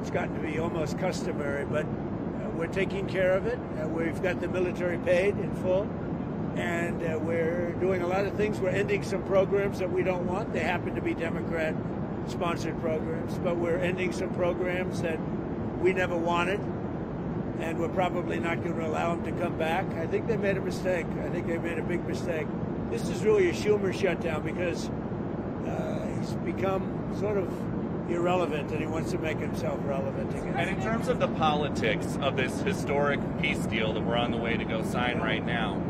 it's gotten to be almost customary, but we're taking care of it. We've got the military paid in full, and we're doing a lot of things. We're ending some programs that we don't want. They happen to be Democrat-sponsored programs, but we're ending some programs that we never wanted, and we're probably not going to allow them to come back. I think they made a mistake. I think they made a big mistake. This is really a Schumer shutdown because he's become sort of irrelevant, and he wants to make himself relevant again. And in terms of the politics of this historic peace deal that we're on the way to go sign right now,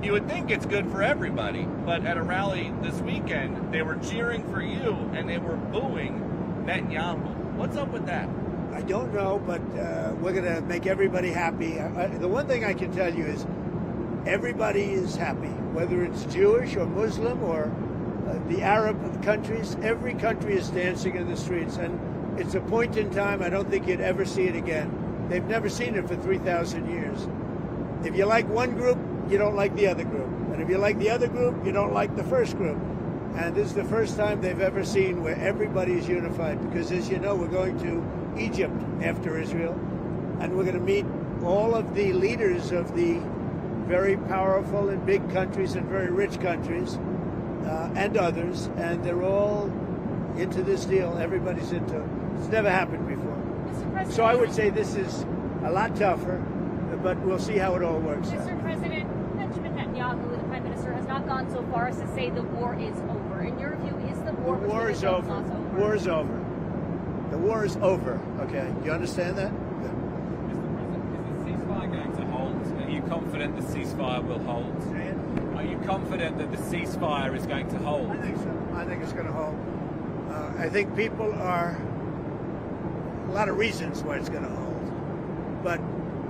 you would think it's good for everybody, but at a rally this weekend, they were cheering for you and they were booing Netanyahu. What's up with that? I don't know, but we're going to make everybody happy. The one thing I can tell you is everybody is happy, whether it's Jewish or Muslim or the Arab countries. Every country is dancing in the streets, and it's a point in time I don't think you'd ever see it again. They've never seen it for 3,000 years. If you like one group, you don't like the other group. And if you like the other group, you don't like the first group. And this is the first time they've ever seen where everybody is unified, because as you know, we're going to Egypt after Israel, and we're going to meet all of the leaders of the very powerful and big countries and very rich countries and others, and they're all into this deal. Everybody's into it. It's never happened before. So I would say this is a lot tougher, but we'll see how it all works out. Mr. President, Benjamin Netanyahu, the Prime Minister, has not gone so far as to say the war is over. In your view, is the war is over? The war is over. The war is over. Okay, you understand that? Mr. President, is the ceasefire going to hold? Are you confident the ceasefire will hold? Are you confident that the ceasefire is going to hold? I think so. I think it's going to hold. I think people are a lot of reasons why it's going to hold, but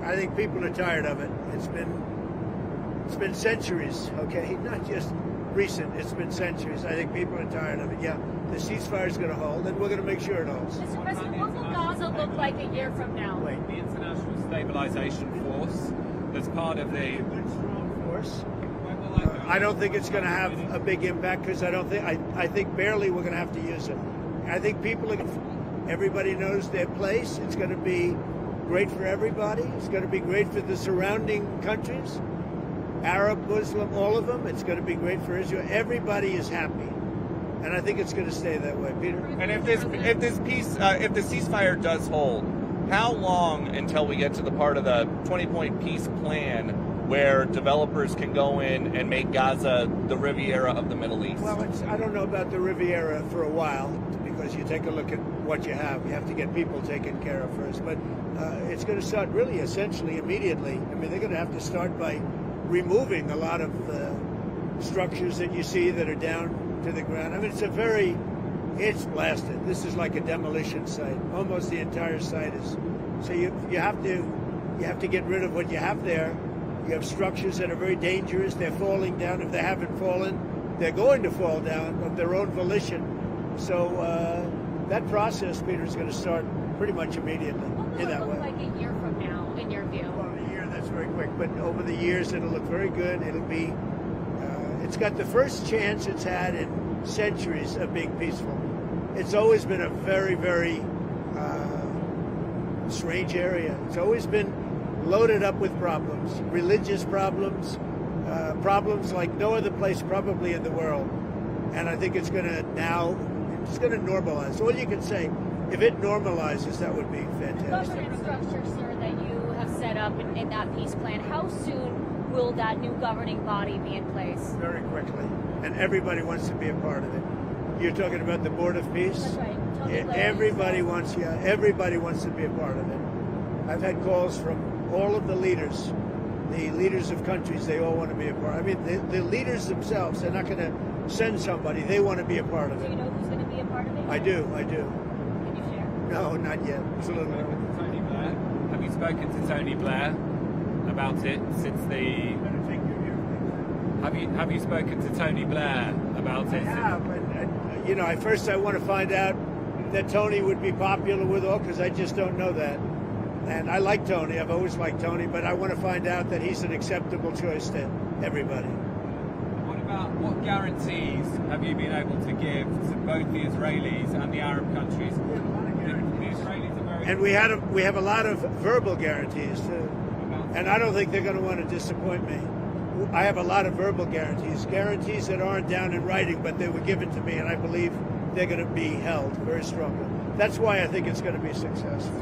I think people are tired of it. It's been centuries, okay? Not just recent. It's been centuries. I think people are tired of it. Yeah, the ceasefire is going to hold, and we're going to make sure it holds. Mr. President, what will Gaza look like a year from now? Wait. The International Stabilization Force, that's part of the good, strong force. I don't think it's going to have a big impact because I think barely we're going to have to use it. I think everybody knows their place. It's going to be great for everybody. It's going to be great for the surrounding countries, Arab, Muslim, all of them. It's going to be great for Israel. Everybody is happy, and I think it's going to stay that way, Peter. And if the ceasefire does hold, how long until we get to the part of the 20-point peace plan where developers can go in and make Gaza the Riviera of the Middle East? Well, I don't know about the Riviera for a while, because you take a look at what you have. You have to get people taken care of first. But it's going to start really essentially immediately. I mean, they're going to have to start by removing a lot of structures that you see that are down to the ground. I mean, it's blasted. This is like a demolition site. Almost the entire site is. So you have to get rid of what you have there. You have structures that are very dangerous. They're falling down. If they haven't fallen, they're going to fall down of their own volition. So that process, Peter, is going to start pretty much immediately in that way. What will it look like a year from now, in your view? Well, a year, that's very quick. But over the years, it'll look very good. It'll be, it's got the first chance it's had in centuries of being peaceful. It's always been a very, very strange area. It's always been loaded up with problems, religious problems, problems like no other place probably in the world. And I think it's going to normalize. All you can say, if it normalizes, that would be fantastic. The government structure, sir, that you have set up in that peace plan, how soon will that new governing body be in place? Very quickly. And everybody wants to be a part of it. You're talking about the Board of Peace? That's right. Everybody wants to be a part of it. I've had calls from all of the leaders of countries. They all want to be a part. I mean, the leaders themselves, they're not going to send somebody. They want to be a part of it. Do you know who's going to be a part of it? I do. Can you share? No, not yet. It's a little early. Tony Blair. Have you spoken to Tony Blair about it since the? Have you spoken to Tony Blair about it? I have. And at first I want to find out that Tony would be popular with all, because I just don't know that. And I like Tony. I've always liked Tony, but I want to find out that he's an acceptable choice to everybody. What guarantees have you been able to give to both the Israelis and the Arab countries? We have a lot of guarantees. The Israelis are very And we have a lot of verbal guarantees too. And I don't think they're going to want to disappoint me. I have a lot of verbal guarantees that aren't down in writing, but they were given to me, and I believe they're going to be held very strongly. That's why I think it's going to be successful.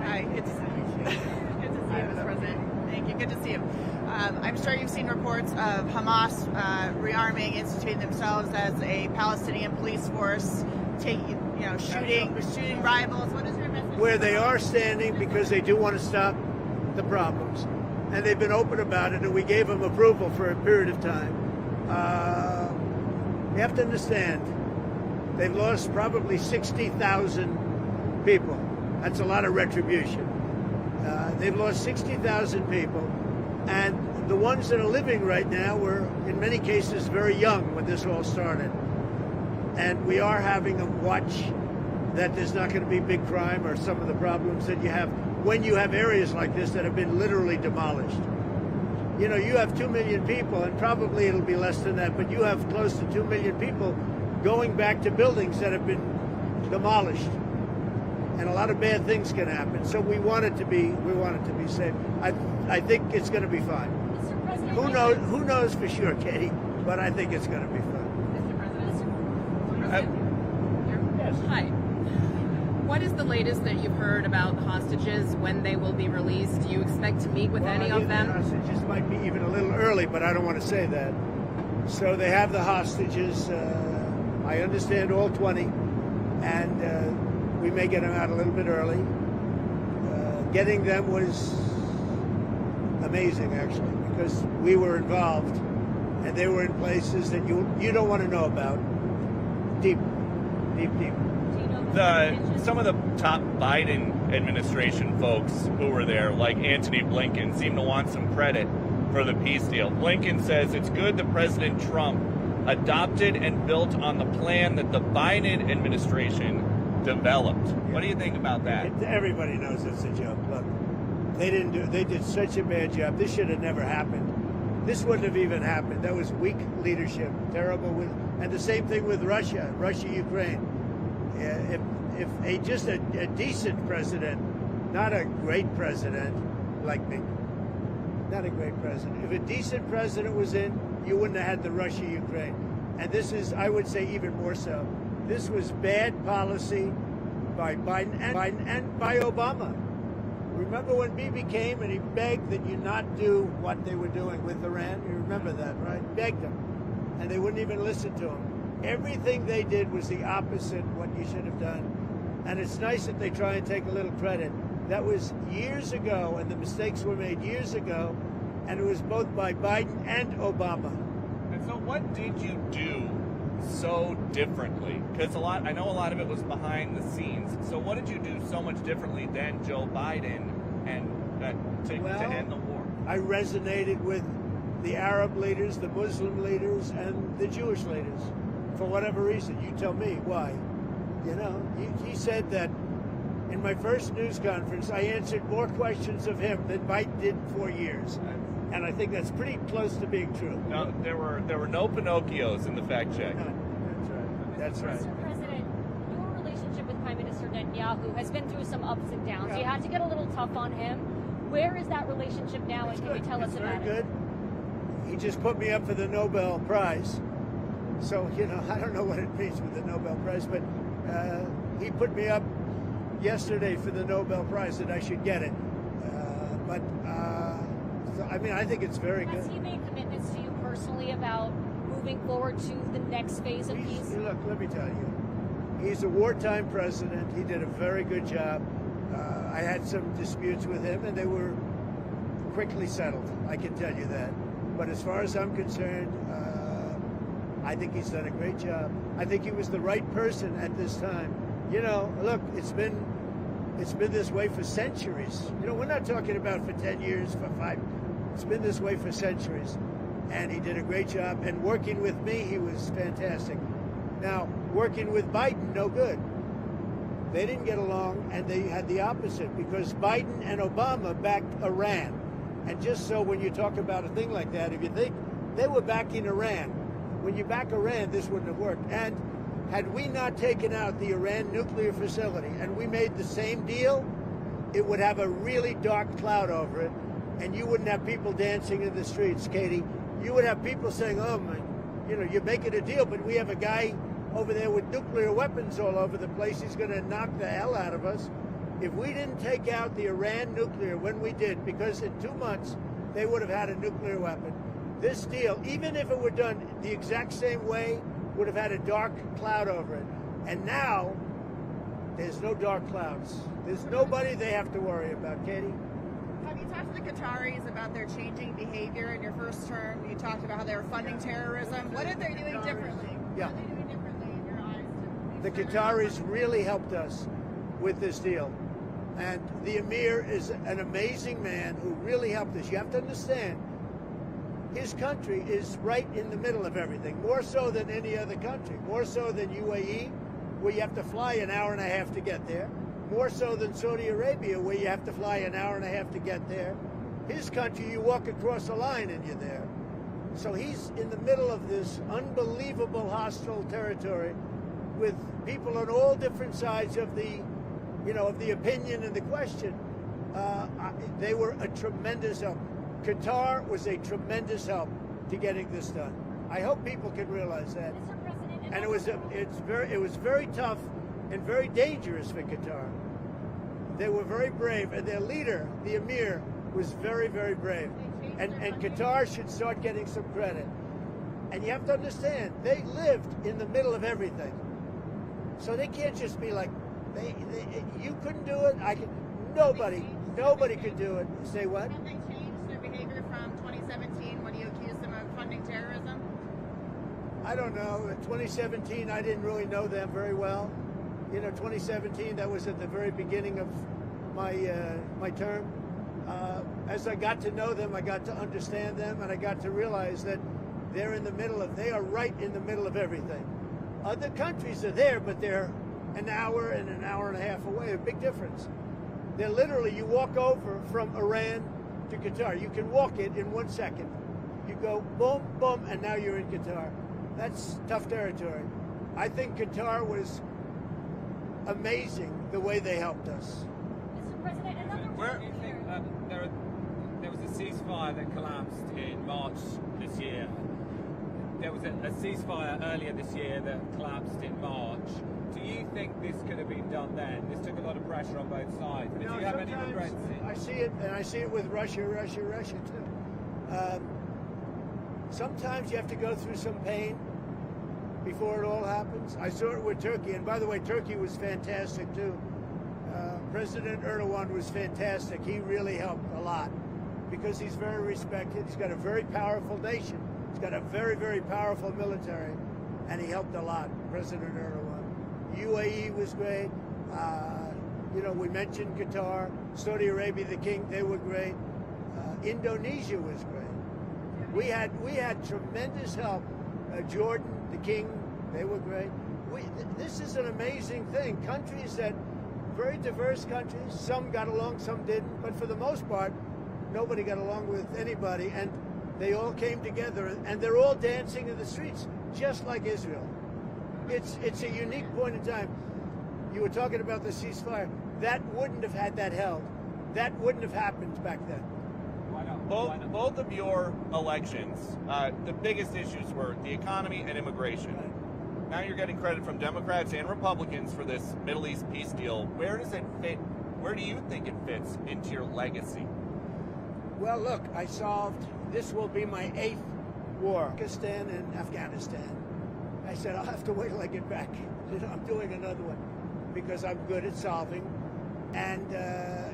Hi, good to see you. Good to see you, Mr. President. Thank you. Good to see you. I'm sure you've seen reports of Hamas rearming, instituting themselves as a Palestinian police force, shooting rivals. What is your message? Where they are standing because they do want to stop the problems, and they've been open about it, and we gave them approval for a period of time. You have to understand, they've lost probably 60,000 people. That's a lot of retribution. They've lost 60,000 people, and the ones that are living right now were, in many cases, very young when this all started. And we are having them watch that there's not going to be big crime or some of the problems that you have when you have areas like this that have been literally demolished. You know, you have 2 million people, and probably it'll be less than that, but you have close to 2 million people going back to buildings that have been demolished. And a lot of bad things can happen. So we want it to be safe. I think it's going to be fine. Mr. President, Who knows for sure, Katie? But I think it's going to be fine. Mr. President? Yes. Hi. What is the latest that you've heard about the hostages, when they will be released? Do you expect to meet with any of them? The hostages might be even a little early, but I don't want to say that. So they have the hostages. I understand all 20, and we may get them out a little bit early. Getting them was amazing, actually, because we were involved, and they were in places that you don't want to know about. Deep. Some of the top Biden administration folks who were there, like Antony Blinken, seem to want some credit for the peace deal. Blinken says it's good that President Trump adopted and built on the plan that the Biden administration developed. What do you think about that? Everybody knows it's a joke. Look, they did such a bad job. This should have never happened. This wouldn't have even happened. That was weak leadership, terrible. And the same thing with Russia, Ukraine. If just a decent president, not a great president like me, not a great president. If a decent president was in, you wouldn't have had the Russia-Ukraine. And this is, I would say, even more so. This was bad policy by Biden and by Obama. Remember when Bibi came and he begged that you not do what they were doing with Iran? You remember that, right? Begged them. And they wouldn't even listen to him. Everything they did was the opposite of what you should have done. And it's nice that they try and take a little credit. That was years ago, and the mistakes were made years ago, and it was both by Biden and Obama. And so what did you do so differently? Because I know a lot of it was behind the scenes. So what did you do so much differently than Joe Biden to end the war? I resonated with the Arab leaders, the Muslim leaders, and the Jewish leaders. For whatever reason, you tell me why. You know, he said that in my first news conference, I answered more questions of him than Biden did in 4 years. And I think that's pretty close to being true. No, there were no Pinocchios in the fact check. That's right. Mr. President, your relationship with Prime Minister Netanyahu has been through some ups and downs. You had to get a little tough on him. Where is that relationship now, and can you tell us about it? Very good. He just put me up for the Nobel Prize. So, you know, I don't know what it means with the Nobel Prize, but he put me up yesterday for the Nobel Prize that I should get it. So, I mean, I think it's very good. Has he made commitments to you personally about moving forward to the next phase of peace? Look, let me tell you, he's a wartime president. He did a very good job. I had some disputes with him, and they were quickly settled. I can tell you that. But as far as I'm concerned, I think he's done a great job. I think he was the right person at this time. You know, look, it's been this way for centuries. You know, we're not talking about for 10 years, for 5. It's been this way for centuries. And he did a great job. And working with me, he was fantastic. Now, working with Biden, no good. They didn't get along, and they had the opposite, because Biden and Obama backed Iran. And just so when you talk about a thing like that, if you think they were backing Iran, when you back Iran, this wouldn't have worked. And Had we not taken out the Iran nuclear facility and we made the same deal, it would have a really dark cloud over it, and you wouldn't have people dancing in the streets, Katie. You would have people saying, oh, my, you're making a deal, but we have a guy over there with nuclear weapons all over the place. He's going to knock the hell out of us. If we didn't take out the Iran nuclear when we did, because in 2 months they would have had a nuclear weapon, this deal, even if it were done the exact same way, would have had a dark cloud over it. And now, there's no dark clouds. There's nobody they have to worry about, Katie. Have you talked to the Qataris about their changing behavior in your first term? You talked about how they were funding terrorism. What are they doing differently? Yeah. What are they doing differently in your eyes? The Qataris really helped us with this deal. And the Emir is an amazing man who really helped us. You have to understand, his country is right in the middle of everything, more so than any other country, more so than UAE, where you have to fly an hour and a half to get there, more so than Saudi Arabia, where you have to fly an hour and a half to get there. His country, you walk across a line and you're there. So he's in the middle of this unbelievable hostile territory with people on all different sides of the, of the opinion and the question. They were a tremendous help. Qatar was a tremendous help to getting this done. I hope people can realize that. Mr. President, And it was very tough and very dangerous for Qatar. They were very brave, and their leader, the Emir, was very, very brave. And Qatar should start getting some credit. And you have to understand, they lived in the middle of everything. So they can't just be like, you couldn't do it, I can. Nobody could do it. Say what? Have they changed their behavior from 2017 when you accused them of funding terrorism? I don't know. In 2017, I didn't really know them very well. 2017, that was at the very beginning of my term. As I got to know them, I got to understand them, and I got to realize that they are right in the middle of everything. Other countries are there, but they're an hour and an hour and a half away. A big difference. They're literally, you walk over from Iran to Qatar. You can walk it in 1 second. You go boom, boom, and now you're in Qatar. That's tough territory. I think Qatar was amazing the way they helped us. Mr. President, another Where do you think there was a ceasefire that collapsed in March this year? There was a ceasefire earlier this year that collapsed in March. Do you think this could have been done then? This took a lot of pressure on both sides. But do you have any regrets? I see it, and I see it with Russia too. Sometimes you have to go through some pain before it all happens. I saw it with Turkey, and by the way, Turkey was fantastic too. President Erdogan was fantastic. He really helped a lot because he's very respected. He's got a very powerful nation. He's got a very, very powerful military, and he helped a lot, President Erdogan. UAE was great. We mentioned Qatar, Saudi Arabia, the king, they were great. Indonesia was great. We had tremendous help. Jordan, the king, they were great. This is an amazing thing. Countries that, very diverse countries, some got along, some didn't, but for the most part, nobody got along with anybody, and they all came together, and they're all dancing in the streets, just like Israel. It's a unique point in time. You were talking about the ceasefire. That wouldn't have had that held. That wouldn't have happened back then. Why not? Both of your elections, the biggest issues were the economy and immigration. Now you're getting credit from Democrats and Republicans for this Middle East peace deal. Where does it fit? Where do you think it fits into your legacy? Well, look, this will be my 8th war, Pakistan and Afghanistan. I said, I'll have to wait till I get back. I'm doing another one because I'm good at solving. And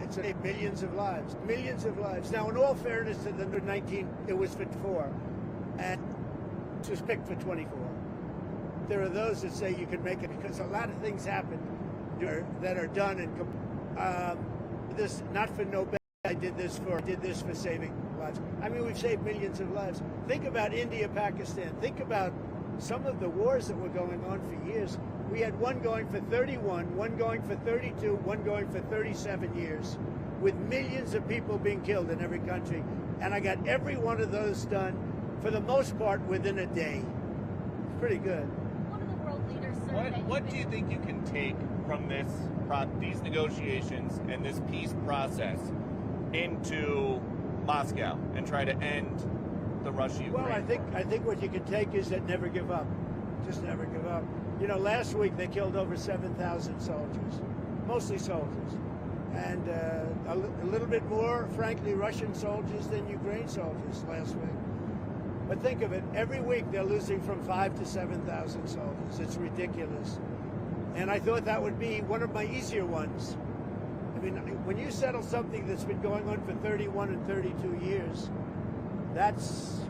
it's millions of lives. Millions of lives. Now, in all fairness to the 19, it was for 4. And it was picked for 24. There are those that say you can make it because a lot of things happen that are done. And this, not for no benefit. I did this for saving lives. I mean, we've saved millions of lives. Think about India, Pakistan. Think about some of the wars that were going on for years. We had one going for 31, one going for 32, one going for 37 years, with millions of people being killed in every country. And I got every one of those done, for the most part, within a day. It's pretty good. One of the world leaders, sir, What do you think you can take from these negotiations and this peace process into Moscow and try to end the Russia-Ukraine? Well, I think what you can take is that never give up. Just never give up. You know, last week they killed over 7,000 soldiers, mostly soldiers, and a little bit more, frankly, Russian soldiers than Ukraine soldiers last week. But think of it, every week they're losing from 5,000 to 7,000 soldiers. It's ridiculous. And I thought that would be one of my easier ones. I mean, when you settle something that's been going on for 31 and 32 years, that's,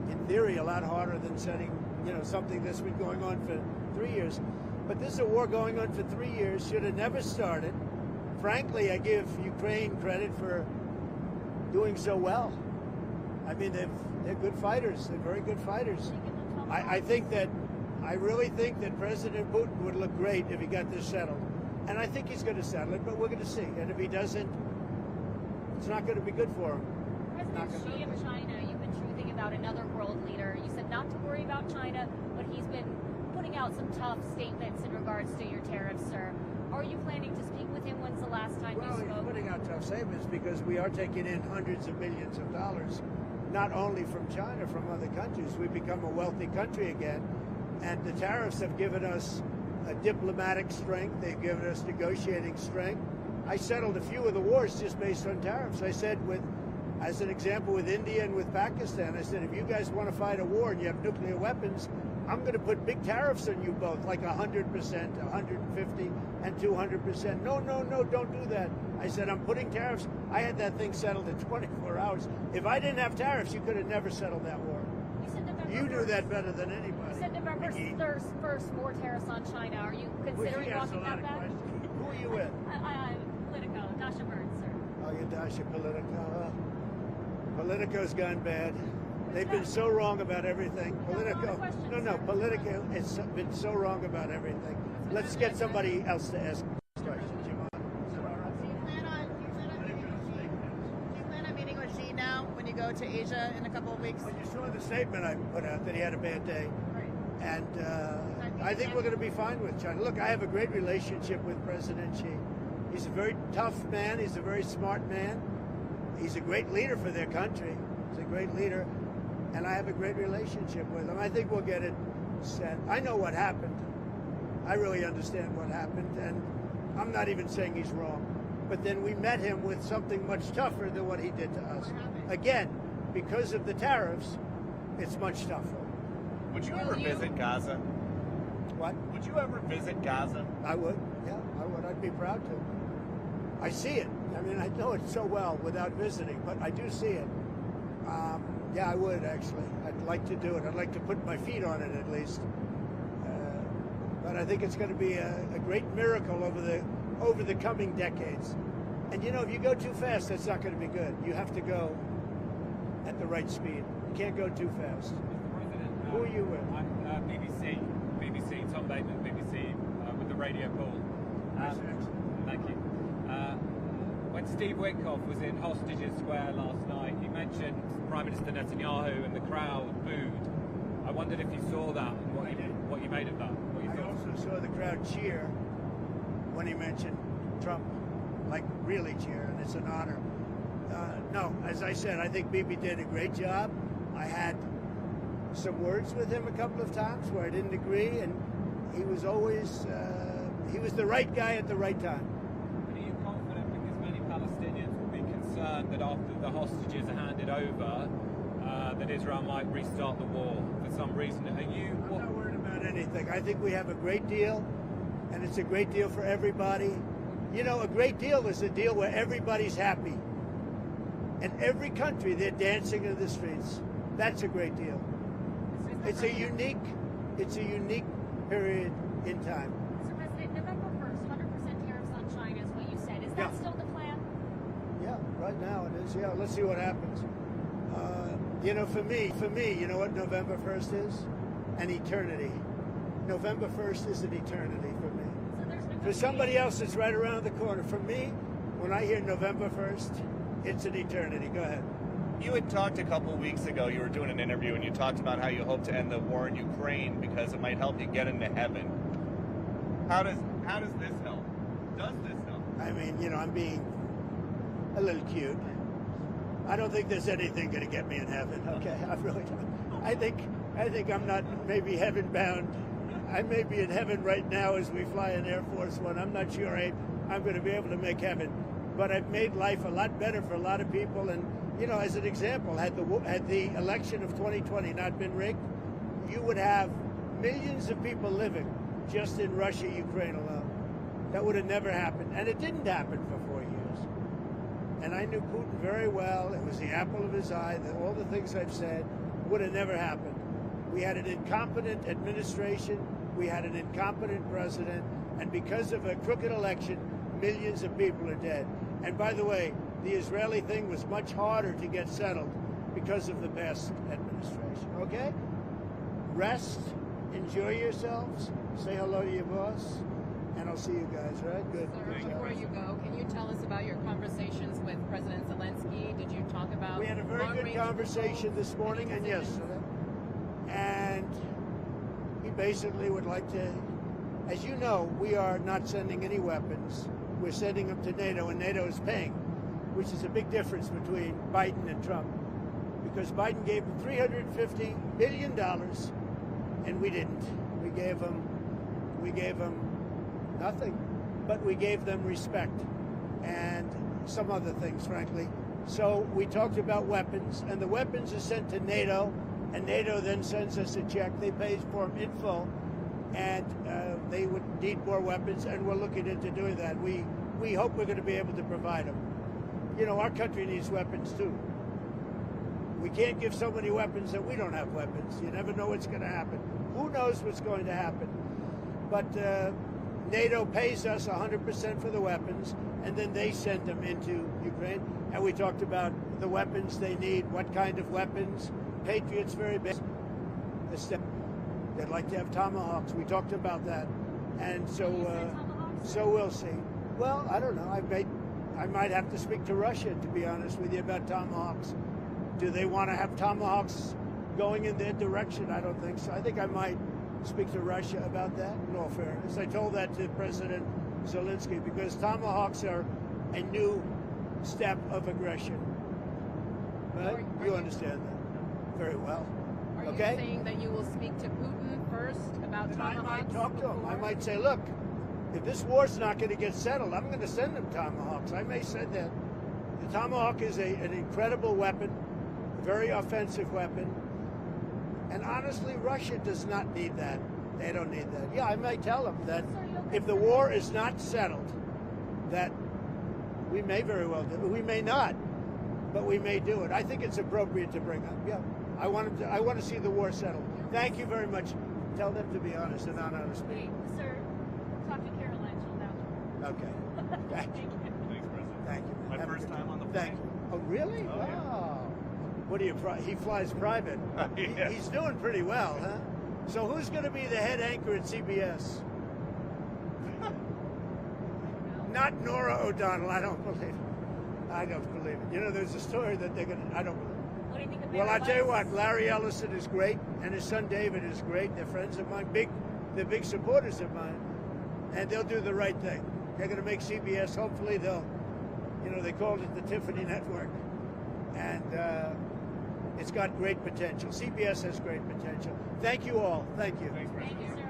in theory, a lot harder than setting, something that's been going on for 3 years. But this is a war going on for 3 years, should have never started. Frankly, I give Ukraine credit for doing so well. I mean, they're good fighters. They're very good fighters. I really think that President Putin would look great if he got this settled. And I think he's going to settle it, but we're going to see. And if he doesn't, it's not going to be good for him. President Xi of China, you've been truthing about another world leader. You said not to worry about China, but he's been putting out some tough statements in regards to your tariffs, sir. Are you planning to speak with him? When's the last time you spoke? Well, he's putting out tough statements because we are taking in hundreds of millions of dollars, not only from China, from other countries. We've become a wealthy country again, and the tariffs have given us a diplomatic strength. They've given us negotiating strength. I settled a few of the wars just based on tariffs. I said, as an example, with India and with Pakistan, I said, if you guys want to fight a war and you have nuclear weapons, I'm going to put big tariffs on you both, like 100%, 150, and 200%. No, don't do that. I said, I'm putting tariffs. I had that thing settled in 24 hours. If I didn't have tariffs, you could have never settled that war. You do that better than anybody. You said November 1st, more tariffs on China. Are you considering walking that back? Who are you with? Politico, Dasha Bird, sir. Oh, you're Dasha Politico. Politico's gone bad. They've been so wrong about everything. Politico has been so wrong about everything. Let's get somebody else to ask questions. Do you plan on meeting with Xi now when you go to Asia in a couple of weeks? Well, you saw the statement I put out that he had a bad day. And I think we're going to be fine with China. Look, I have a great relationship with President Xi. He's a very tough man. He's a very smart man. He's a great leader for their country. He's a great leader. And I have a great relationship with him. I think we'll get it set. I know what happened. I really understand what happened. And I'm not even saying he's wrong. But then we met him with something much tougher than what he did to us. Again, because of the tariffs, it's much tougher. Would you ever visit Gaza? What? Would you ever visit Gaza? I would. Yeah, I would. I'd be proud to. I see it. I mean, I know it so well without visiting, but I do see it. Yeah, I would actually. I'd like to do it. I'd like to put my feet on it at least. But I think it's going to be a great miracle over the coming decades. And if you go too fast, that's not going to be good. You have to go at the right speed. You can't go too fast. Who are you with? I'm BBC, Tom Bateman, BBC, with the Radio Ball. Thank you. When Steve Witkoff was in Hostages Square last night, he mentioned Prime Minister Netanyahu and the crowd booed. I wondered if you saw that and what you made of that. I also saw the crowd cheer when he mentioned Trump, like really cheer, and it's an honor. No, as I said, I think Bibi did a great job. I had some words with him a couple of times where I didn't agree, and he was always he was the right guy at the right time. Are you confident, because many Palestinians will be concerned that after the hostages are handed over, that Israel might restart the war for some reason? Are you? I'm not worried about anything. I think we have a great deal, and it's a great deal for everybody. A great deal is a deal where everybody's happy. In every country, they're dancing in the streets. That's a great deal. It's a unique period in time. Mr. President, November 1st, 100% tariffs on China is what you said. Is that still the plan? Yeah, right now it is. Yeah, let's see what happens. For me, you know what November 1st is? An eternity. November 1st is an eternity for me. So for somebody else, it's right around the corner. For me, when I hear November 1st, it's an eternity. Go ahead. You had talked a couple of weeks ago, you were doing an interview, and you talked about how you hope to end the war in Ukraine because it might help you get into heaven. How does this help? Does this help? I mean, you know, I'm being a little cute. I don't think there's anything going to get me in heaven. Okay, I really don't. I think I'm not maybe heaven bound. I may be in heaven right now as we fly in Air Force One. I'm not sure I'm going to be able to make heaven, but I've made life a lot better for a lot of people. And you know, as an example, had the election of 2020 not been rigged, you would have millions of people living just in Russia, Ukraine alone. That would have never happened, and it didn't happen for 4 years. And I knew Putin very well. It was the apple of his eye. All the things I've said would have never happened. We had an incompetent administration. We had an incompetent president. And because of a crooked election, millions of people are dead. And by the way, the Israeli thing was much harder to get settled because of the past administration. Okay? Rest. Enjoy yourselves. Say hello to your boss. And I'll see you guys, right? Good. Sir, before you go, can you tell us about your conversations with President Zelensky? Did you talk about... We had a very good conversation this morning and yesterday. And he basically would like to... As you know, we are not sending any weapons. We're sending them to NATO, and NATO is paying, which is a big difference between Biden and Trump. Because Biden gave them $350 billion, and we didn't. We gave them nothing, but we gave them respect and some other things, frankly. So we talked about weapons, and the weapons are sent to NATO, and NATO then sends us a check. They pay for them in full, and they would need more weapons, and we're looking into doing that. We hope we're going to be able to provide them. You know, our country needs weapons too. We can't give so many weapons that we don't have weapons. You never know what's going to happen. Who knows what's going to happen? But NATO pays us 100% for the weapons, and then they send them into Ukraine. And we talked about the weapons they need, what kind of weapons. Patriots, very big. They'd like to have Tomahawks. We talked about that. And so we'll see. Well, I don't know. I might have to speak to Russia, to be honest with you, about Tomahawks. Do they want to have Tomahawks going in their direction? I don't think so. I think I might speak to Russia about that, in all fairness. I told that to President Zelensky, because Tomahawks are a new step of aggression. Right? You understand that very well. Are you Okay? saying that you will speak to Putin first about And I Tomahawks? might talk to him. I before? might say, look, if this war's not going to get settled, I'm going to send them Tomahawks. I may say that. The Tomahawk is an incredible weapon, a very offensive weapon. And honestly, Russia does not need that. They don't need that. Yeah, I might tell them that if the war is not settled, that we may very well do it. We may not, but we may do it. I think it's appropriate to bring up. Yeah, I want to see the war settled. Thank you very much. Tell them to be honest and not honest. Wait, sir, talk to Caroline. She'll vouch. Okay. Thank you. Thanks, President. Thank you. My Have a first good time on the day. plane. Thank you. Oh, really? Oh, yeah. Wow. What do you? He flies private. Yeah. He's doing pretty well, huh? So who's going to be the head anchor at CBS? Not Nora O'Donnell. I don't believe it. I don't believe it. You know, there's a story that they're going to. I don't believe it. What do you think of Well, I'll Barry tell you Weiss? what. Larry Ellison is great, and his son David is great. They're friends of mine. They're big supporters of mine, and they'll do the right thing. They're going to make CBS. Hopefully, they called it the Tiffany Network, and it's got great potential. CBS has great potential. Thank you all. Thank you. Thanks, President. Thank you, sir.